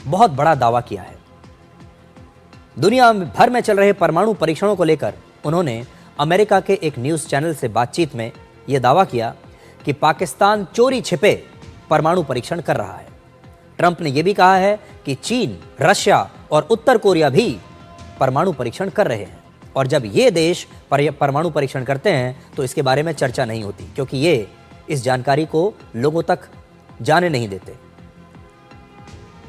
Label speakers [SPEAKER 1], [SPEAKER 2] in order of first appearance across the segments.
[SPEAKER 1] बहुत बड़ा दावा किया है। दुनिया भर में चल रहे परमाणु परीक्षणों को लेकर उन्होंने अमेरिका के एक न्यूज़ चैनल से बातचीत में यह दावा किया कि पाकिस्तान चोरी छिपे परमाणु परीक्षण कर रहा है। ट्रंप ने यह भी कहा है कि चीन, रशिया और उत्तर कोरिया भी परमाणु परीक्षण कर रहे हैं, और जब ये देश परमाणु परीक्षण करते हैं तो इसके बारे में चर्चा नहीं होती, क्योंकि ये इस जानकारी को लोगों तक जाने नहीं देते।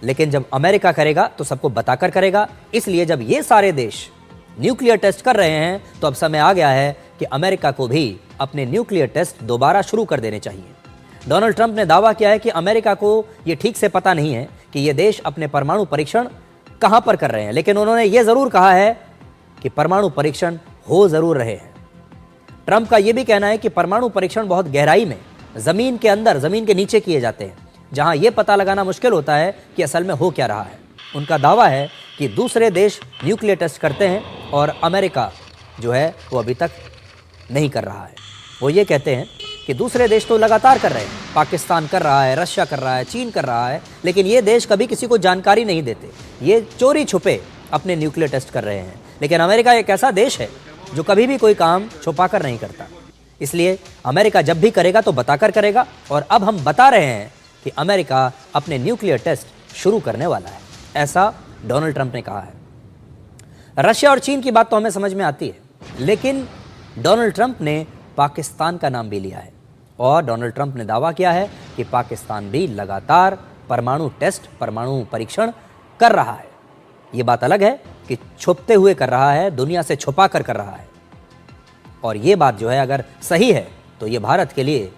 [SPEAKER 1] लेकिन जब अमेरिका करेगा तो सबको बताकर करेगा। इसलिए जब ये सारे देश न्यूक्लियर टेस्ट कर रहे हैं तो अब समय आ गया है कि अमेरिका को भी अपने न्यूक्लियर टेस्ट दोबारा शुरू कर देने चाहिए। डोनाल्ड ट्रंप ने दावा किया है कि अमेरिका को ये ठीक से पता नहीं है कि ये देश अपने परमाणु परीक्षण कहां पर कर रहे हैं, लेकिन उन्होंने ये जरूर कहा है कि परमाणु परीक्षण हो जरूर रहे हैं। ट्रंप का यह भी कहना है कि परमाणु परीक्षण बहुत गहराई में, जमीन के अंदर, जमीन के नीचे किए जाते हैं, जहां यह पता लगाना मुश्किल होता है कि असल में हो क्या रहा है। उनका दावा है कि दूसरे देश न्यूक्लियर टेस्ट करते हैं और अमेरिका जो है वो अभी तक नहीं कर रहा है। वो ये कहते हैं कि दूसरे देश तो लगातार कर रहे हैं, पाकिस्तान कर रहा है, रशिया कर रहा है, चीन कर रहा है, लेकिन ये देश कभी किसी को जानकारी नहीं देते। ये चोरी छुपे अपने न्यूक्लियर टेस्ट कर रहे हैं। लेकिन अमेरिका एक ऐसा देश है जो कभी भी कोई काम छुपा कर नहीं करता। इसलिए अमेरिका जब भी करेगा तो बताकर करेगा, और अब हम बता रहे हैं कि अमेरिका अपने न्यूक्लियर टेस्ट शुरू करने वाला है, ऐसा डोनाल्ड ट्रंप ने कहा है। रशिया और चीन की बात तो हमें समझ में आती है, लेकिन डोनाल्ड ट्रंप ने पाकिस्तान का नाम भी लिया है, और डोनाल्ड ट्रंप ने दावा किया है कि पाकिस्तान भी लगातार परमाणु टेस्ट, परमाणु परीक्षण कर रहा है। ये बात अलग है कि छुपते हुए कर रहा है, दुनिया से छुपा कर रहा है। और ये बात जो है अगर सही है तो ये भारत के लिए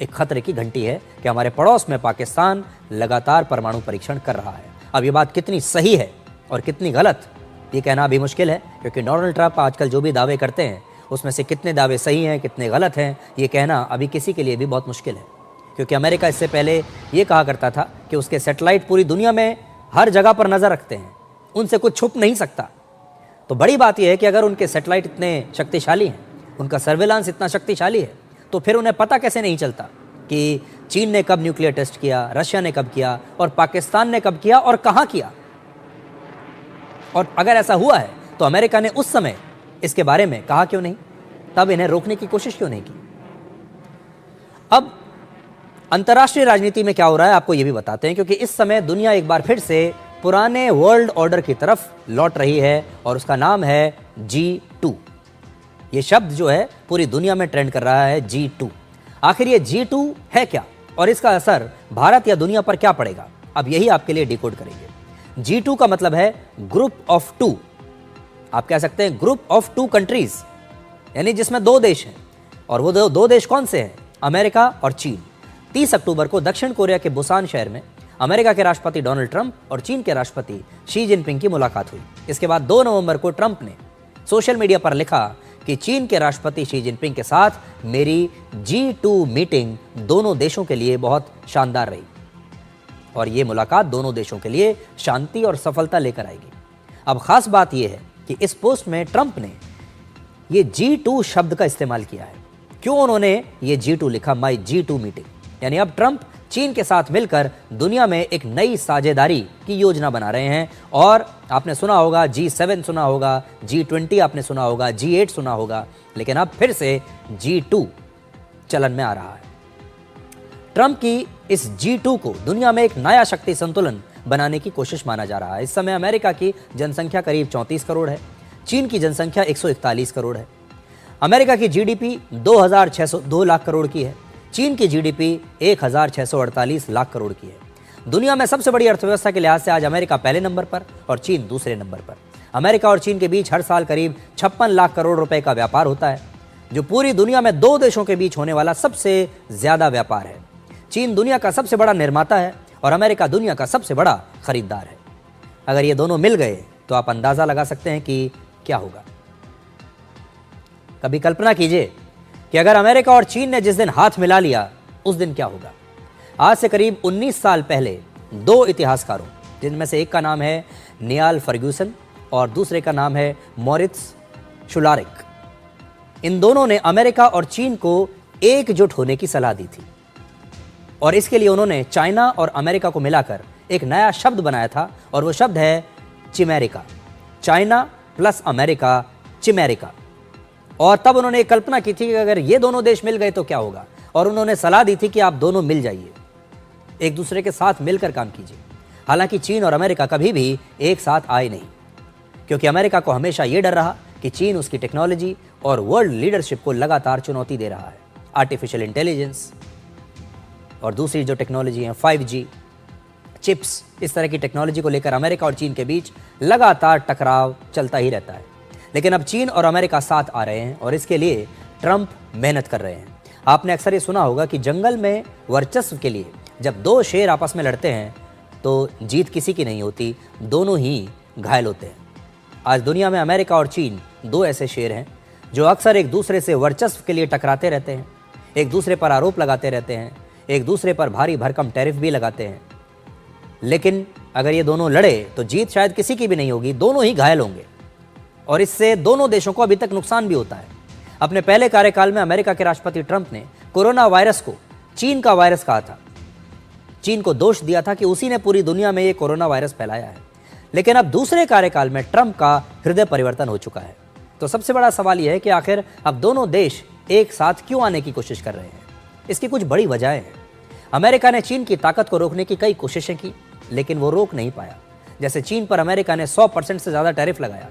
[SPEAKER 1] एक खतरे की घंटी है कि हमारे पड़ोस में पाकिस्तान लगातार परमाणु परीक्षण कर रहा है। अब ये बात कितनी सही है और कितनी गलत, ये कहना भी मुश्किल है, क्योंकि डोनाल्ड ट्रंप आजकल जो भी दावे करते हैं उसमें से कितने दावे सही हैं, कितने गलत हैं, ये कहना अभी किसी के लिए भी बहुत मुश्किल है। क्योंकि अमेरिका इससे पहले ये कहा करता था कि उसके सैटेलाइट पूरी दुनिया में हर जगह पर नज़र रखते हैं, उनसे कुछ छुप नहीं सकता। तो बड़ी बात यह है कि अगर उनके सैटेलाइट इतने शक्तिशाली हैं, उनका सर्वेलांस इतना शक्तिशाली है, तो फिर उन्हें पता कैसे नहीं चलता कि चीन ने कब न्यूक्लियर टेस्ट किया, रशिया ने कब किया, और पाकिस्तान ने कब किया और कहाँ किया। और अगर ऐसा हुआ है तो अमेरिका ने उस समय इसके बारे में कहा क्यों नहीं, तब इन्हें रोकने की कोशिश क्यों नहीं की। अब अंतर्राष्ट्रीय राजनीति में क्या हो रहा है आपको ये भी बताते हैं, क्योंकि इस समय दुनिया एक बार फिर से पुराने वर्ल्ड ऑर्डर की तरफ लौट रही है, और उसका नाम है G2। ये शब्द जो है पूरी दुनिया में ट्रेंड कर रहा है, G2। आखिर ये G2 है क्या, और इसका असर भारत या दुनिया पर क्या पड़ेगा, अब यही आपके लिए डिकोड करेंगे। G2 का मतलब है ग्रुप ऑफ टू, आप कह सकते हैं ग्रुप ऑफ टू कंट्रीज, यानी जिसमें दो देश हैं। और वो दो देश कौन से हैं? अमेरिका और चीन। 30 अक्टूबर को दक्षिण कोरिया के बुसान शहर में अमेरिका के राष्ट्रपति डोनाल्ड ट्रंप और चीन के राष्ट्रपति शी जिनपिंग की मुलाकात हुई। इसके बाद 2 नवंबर को ट्रंप ने सोशल मीडिया पर लिखा कि चीन के राष्ट्रपति शी जिनपिंग के साथ मेरी G2 मीटिंग दोनों देशों के लिए बहुत शानदार रही, और ये मुलाकात दोनों देशों के लिए शांति और सफलता लेकर आएगी। अब खास बात यह है कि इस पोस्ट में ट्रंप ने ये G2 शब्द का इस्तेमाल किया है। क्यों उन्होंने ये G2 लिखा, माई G2 मीटिंग, यानी अब ट्रंप चीन के साथ मिलकर दुनिया में एक नई साझेदारी की योजना बना रहे हैं। और आपने सुना होगा G7 सुना होगा, G20 आपने सुना होगा, G8 सुना होगा, लेकिन अब फिर से G2 चलन में आ रहा है। ट्रंप की इस G2 को दुनिया में एक नया शक्ति संतुलन बनाने की कोशिश माना जा रहा है। इस समय अमेरिका की जनसंख्या करीब 34 करोड़ है, चीन की जनसंख्या 141 करोड़ है। अमेरिका की जीडीपी 2 लाख करोड़ की है, चीन की जीडीपी 1648 लाख करोड़ की है। दुनिया में सबसे बड़ी अर्थव्यवस्था के लिहाज से आज अमेरिका पहले नंबर पर और चीन दूसरे नंबर पर। अमेरिका और चीन के बीच हर साल करीब 56 लाख करोड़ रुपए का व्यापार होता है, जो पूरी दुनिया में 2 देशों के बीच होने वाला सबसे ज्यादा व्यापार है। चीन दुनिया का सबसे बड़ा निर्माता है और अमेरिका दुनिया का सबसे बड़ा खरीदार है। अगर ये दोनों मिल गए तो आप अंदाजा लगा सकते हैं कि क्या होगा। कभी कल्पना कीजिए कि अगर अमेरिका और चीन ने जिस दिन हाथ मिला लिया उस दिन क्या होगा। आज से करीब 19 साल पहले 2 इतिहासकारों, जिनमें से एक का नाम है नियाल फर्ग्यूसन और दूसरे का नाम है मॉरित्स शुलारिक, इन दोनों ने अमेरिका और चीन को एकजुट होने की सलाह दी थी। और इसके लिए उन्होंने चाइना और अमेरिका को मिलाकर एक नया शब्द बनाया था और वो शब्द है Chimerica. China plus America, Chimerica. और तब उन्होंने एक कल्पना की थी कि अगर ये दोनों देश मिल गए तो क्या होगा, और उन्होंने सलाह दी थी कि आप दोनों मिल जाइए, एक दूसरे के साथ मिलकर काम कीजिए। हालांकि चीन और अमेरिका कभी भी एक साथ आए नहीं, क्योंकि अमेरिका को हमेशा ये डर रहा कि चीन उसकी टेक्नोलॉजी और वर्ल्ड लीडरशिप को लगातार चुनौती दे रहा है। आर्टिफिशियल इंटेलिजेंस और दूसरी जो टेक्नोलॉजी है 5G, चिप्स, इस तरह की टेक्नोलॉजी को लेकर अमेरिका और चीन के बीच लगातार टकराव चलता ही रहता है। लेकिन अब चीन और अमेरिका साथ आ रहे हैं और इसके लिए ट्रंप मेहनत कर रहे हैं। आपने अक्सर ये सुना होगा कि जंगल में वर्चस्व के लिए जब दो शेर आपस में लड़ते हैं तो जीत किसी की नहीं होती, दोनों ही घायल होते हैं। आज दुनिया में अमेरिका और चीन दो ऐसे शेर हैं जो अक्सर एक दूसरे से वर्चस्व के लिए टकराते रहते हैं, एक दूसरे पर आरोप लगाते रहते हैं, एक दूसरे पर भारी भरकम टैरिफ भी लगाते हैं। लेकिन अगर ये दोनों लड़े तो जीत शायद किसी की भी नहीं होगी, दोनों ही घायल होंगे और इससे दोनों देशों को अभी तक नुकसान भी होता है। अपने पहले कार्यकाल में अमेरिका के राष्ट्रपति ट्रंप ने कोरोना वायरस को चीन का वायरस कहा था, चीन को दोष दिया था कि उसी ने पूरी दुनिया में ये कोरोना वायरस फैलाया है। लेकिन अब दूसरे कार्यकाल में ट्रंप का हृदय परिवर्तन हो चुका है। तो सबसे बड़ा सवाल यह है कि आखिर अब दोनों देश एक साथ क्यों आने की कोशिश कर रहे हैं। इसकी कुछ बड़ी वजहें हैं। अमेरिका ने चीन की ताकत को रोकने की कई कोशिशें की, लेकिन वो रोक नहीं पाया। जैसे चीन पर अमेरिका ने 100% से ज़्यादा टैरिफ लगाया,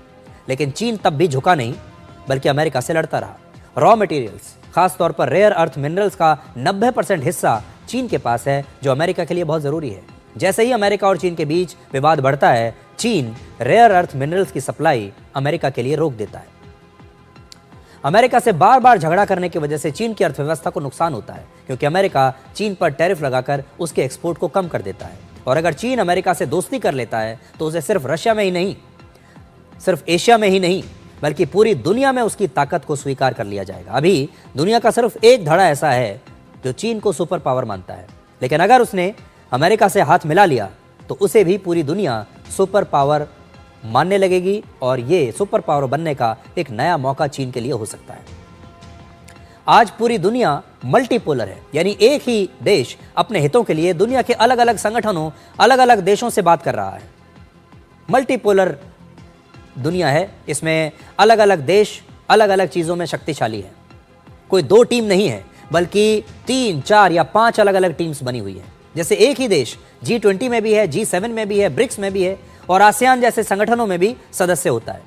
[SPEAKER 1] लेकिन चीन तब भी झुका नहीं, बल्कि अमेरिका से लड़ता रहा। रॉ मटेरियल्स, खासतौर पर रेयर अर्थ मिनरल्स का 90% हिस्सा चीन के पास है, जो अमेरिका के लिए बहुत ज़रूरी है। जैसे ही अमेरिका और चीन के बीच विवाद बढ़ता है, चीन रेयर अर्थ मिनरल्स की सप्लाई अमेरिका के लिए रोक देता है। अमेरिका से बार बार झगड़ा करने की वजह से चीन की अर्थव्यवस्था को नुकसान होता है, क्योंकि अमेरिका चीन पर टैरिफ लगाकर उसके एक्सपोर्ट को कम कर देता है। और अगर चीन अमेरिका से दोस्ती कर लेता है तो उसे सिर्फ रशिया में ही नहीं, सिर्फ एशिया में ही नहीं, बल्कि पूरी दुनिया में उसकी ताकत को स्वीकार कर लिया जाएगा। अभी दुनिया का सिर्फ एक धड़ा ऐसा है जो चीन को सुपर पावर मानता है, लेकिन अगर उसने अमेरिका से हाथ मिला लिया तो उसे भी पूरी दुनिया सुपर पावर मानने लगेगी और ये सुपर पावर बनने का एक नया मौका चीन के लिए हो सकता है। आज पूरी दुनिया मल्टीपोलर है, यानी एक ही देश अपने हितों के लिए दुनिया के अलग अलग संगठनों, अलग अलग देशों से बात कर रहा है। मल्टीपोलर दुनिया है, इसमें अलग अलग देश अलग अलग चीज़ों में शक्तिशाली है। कोई दो टीम नहीं है, बल्कि 3, 4 या 5 अलग अलग टीम्स बनी हुई है। जैसे एक ही देश G20 में भी है, G7 में भी है, ब्रिक्स में भी है और आसियान जैसे संगठनों में भी सदस्य होता है,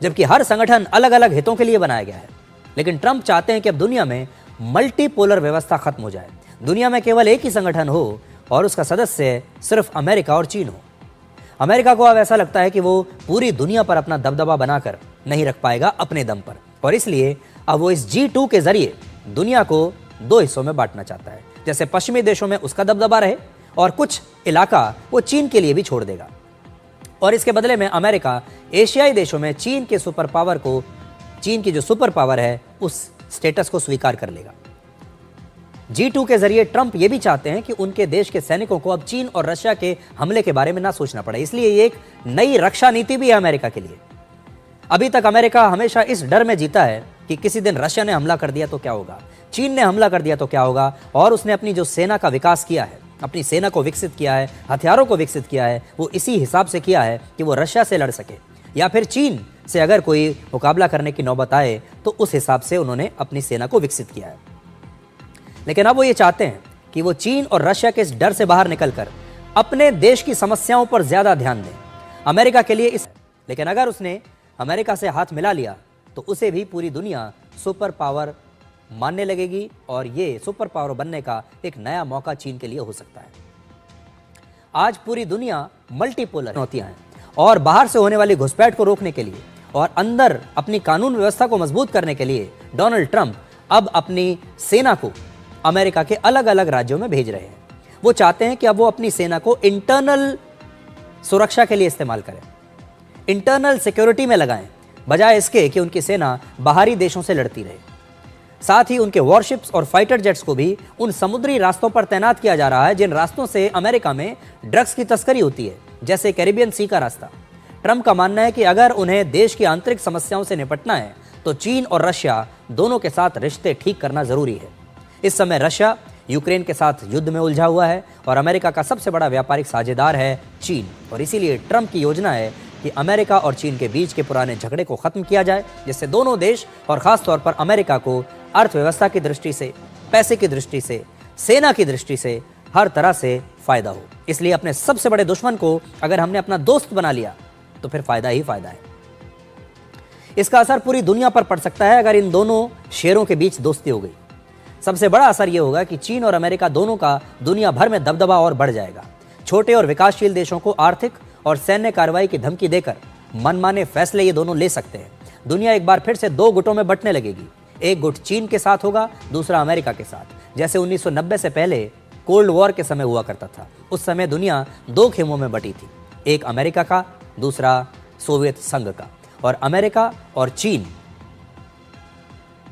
[SPEAKER 1] जबकि हर संगठन अलग अलग हितों के लिए बनाया गया है। लेकिन ट्रंप चाहते हैं कि अब दुनिया में मल्टीपोलर व्यवस्था खत्म हो जाए, दुनिया में केवल एक ही संगठन हो और उसका सदस्य सिर्फ अमेरिका और चीन हो। अमेरिका को अब ऐसा लगता है कि वो पूरी दुनिया पर अपना दबदबा बनाकर नहीं रख पाएगा अपने दम पर, और इसलिए अब वो इस G2 के जरिए दुनिया को दो हिस्सों में बांटना चाहता है। जैसे पश्चिमी देशों में उसका दबदबा रहे और कुछ इलाका वो चीन के लिए भी छोड़ देगा, और इसके बदले में अमेरिका एशियाई देशों में चीन के सुपर पावर को, चीन की जो सुपर पावर है उस स्टेटस को स्वीकार कर लेगा। G2 के जरिए ट्रंप ये भी चाहते हैं कि उनके देश के सैनिकों को अब चीन और रशिया के हमले के बारे में ना सोचना पड़े, इसलिए ये एक नई रक्षा नीति भी है अमेरिका के लिए। अभी तक अमेरिका हमेशा इस डर में जीता है कि किसी दिन रशिया ने हमला कर दिया तो क्या होगा, चीन ने हमला कर दिया तो क्या होगा, और उसने अपनी जो सेना का विकास किया है, अपनी सेना को विकसित किया है, हथियारों को विकसित किया है, वो इसी हिसाब से किया है कि वो रशिया से लड़ सके, या फिर चीन से अगर कोई मुकाबला करने की नौबत आए तो उस हिसाब से उन्होंने अपनी सेना को विकसित किया है। लेकिन अब वो ये चाहते हैं कि वो चीन और रशिया के इस डर से बाहर निकलकर अपने देश की समस्याओं पर ज्यादा ध्यान दें। अमेरिका के लिए लेकिन अगर उसने अमेरिका से हाथ मिला लिया तो उसे भी पूरी दुनिया सुपर पावर मानने लगेगी और ये सुपर पावर बनने का एक नया मौका चीन के लिए हो सकता है। आज पूरी दुनिया मल्टीपोलर चुनौतियां हैं और बाहर से होने वाली घुसपैठ को रोकने के लिए और अंदर अपनी कानून व्यवस्था को मजबूत करने के लिए डोनाल्ड ट्रंप अब अपनी सेना को अमेरिका के अलग अलग राज्यों में भेज रहे हैं। वो चाहते हैं कि अब वो अपनी सेना को इंटरनल सुरक्षा के लिए इस्तेमाल करें, इंटरनल सिक्योरिटी में लगाएं, बजाय इसके कि उनकी सेना बाहरी देशों से लड़ती रहे। साथ ही उनके वॉरशिप्स और फाइटर जेट्स को भी उन समुद्री रास्तों पर तैनात किया जा रहा है जिन रास्तों से अमेरिका में ड्रग्स की तस्करी होती है, जैसे कैरिबियन सी का रास्ता। ट्रंप का मानना है कि अगर उन्हें देश की आंतरिक समस्याओं से निपटना है तो चीन और रशिया दोनों के साथ रिश्ते ठीक करना जरूरी है। इस समय रशिया यूक्रेन के साथ युद्ध में उलझा हुआ है और अमेरिका का सबसे बड़ा व्यापारिक साझेदार है चीन। और इसीलिए ट्रंप की योजना है कि अमेरिका और चीन के बीच के पुराने झगड़े को खत्म किया जाए, जिससे दोनों देश और खासतौर पर अमेरिका को अर्थव्यवस्था की दृष्टि से, पैसे की दृष्टि से, सेना की दृष्टि से हर तरह से फायदा हो। इसलिए अपने सबसे बड़े दुश्मन को अगर हमने अपना दोस्त बना लिया तो फिर फायदा ही फायदा है। इसका असर पूरी दुनिया पर पड़ सकता है अगर इन दोनों शेरों के बीच दोस्ती हो गई। सबसे बड़ा असर यह होगा कि चीन और अमेरिका दोनों का दुनिया भर में दबदबा और बढ़ जाएगा। छोटे और विकासशील देशों को आर्थिक और सैन्य कार्रवाई की धमकी देकर मनमाने फैसले ये दोनों ले सकते हैं। दुनिया एक बार फिर से दो गुटों में बंटने लगेगी। एक गुट चीन के साथ होगा, दूसरा अमेरिका के साथ। जैसे 1990 से पहले कोल्ड वॉर के समय हुआ करता था। उस समय दुनिया दो खेमों में बटी थी, एक अमेरिका का, दूसरा सोवियत संघ का। और अमेरिका और चीन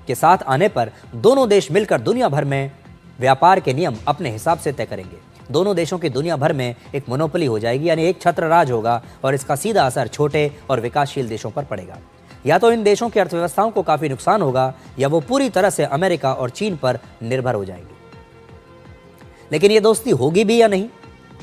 [SPEAKER 1] के साथ आने पर दोनों देश मिलकर दुनिया भर में व्यापार के नियम अपने हिसाब से तय करेंगे। दोनों देशों की दुनिया भर में एक मोनोपोली हो जाएगी, यानी एक छत्र राज होगा और इसका सीधा असर छोटे और विकासशील देशों पर पड़ेगा। या तो इन देशों की अर्थव्यवस्थाओं को काफी नुकसान होगा या वो पूरी तरह से अमेरिका और चीन पर निर्भर हो जाएंगी। लेकिन ये दोस्ती होगी भी या नहीं,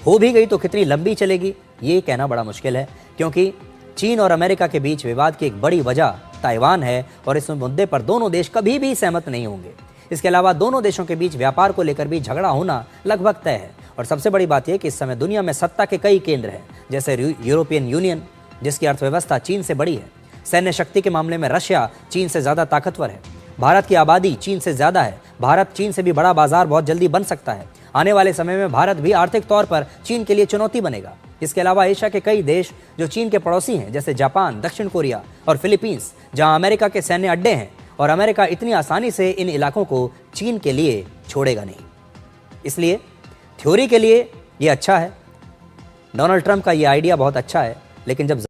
[SPEAKER 1] हो भी गई तो कितनी लंबी चलेगी, ये कहना बड़ा मुश्किल है, क्योंकि चीन और अमेरिका के बीच विवाद की एक बड़ी वजह ताइवान है और इस मुद्दे पर दोनों देश कभी भी सहमत नहीं होंगे। इसके अलावा दोनों देशों के बीच व्यापार को लेकर भी झगड़ा होना लगभग तय है। और सबसे बड़ी बात यह कि इस समय दुनिया में सत्ता के कई केंद्र हैं, जैसे यूरोपियन यूनियन, जिसकी अर्थव्यवस्था चीन से बड़ी है। सैन्य शक्ति के मामले में रशिया चीन से ज्यादा ताकतवर है। भारत की आबादी चीन से ज्यादा है। भारत चीन से भी बड़ा बाजार बहुत जल्दी बन सकता है। आने वाले समय में भारत भी आर्थिक तौर पर चीन के लिए चुनौती बनेगा। इसके अलावा एशिया के कई देश जो चीन के पड़ोसी हैं, जैसे जापान, दक्षिण कोरिया और फिलीपींस, जहां अमेरिका के सैन्य अड्डे हैं, और अमेरिका इतनी आसानी से इन इलाकों को चीन के लिए छोड़ेगा नहीं। इसलिए थ्योरी के लिए ये अच्छा है, डोनाल्ड ट्रंप का ये आइडिया बहुत अच्छा है, लेकिन जब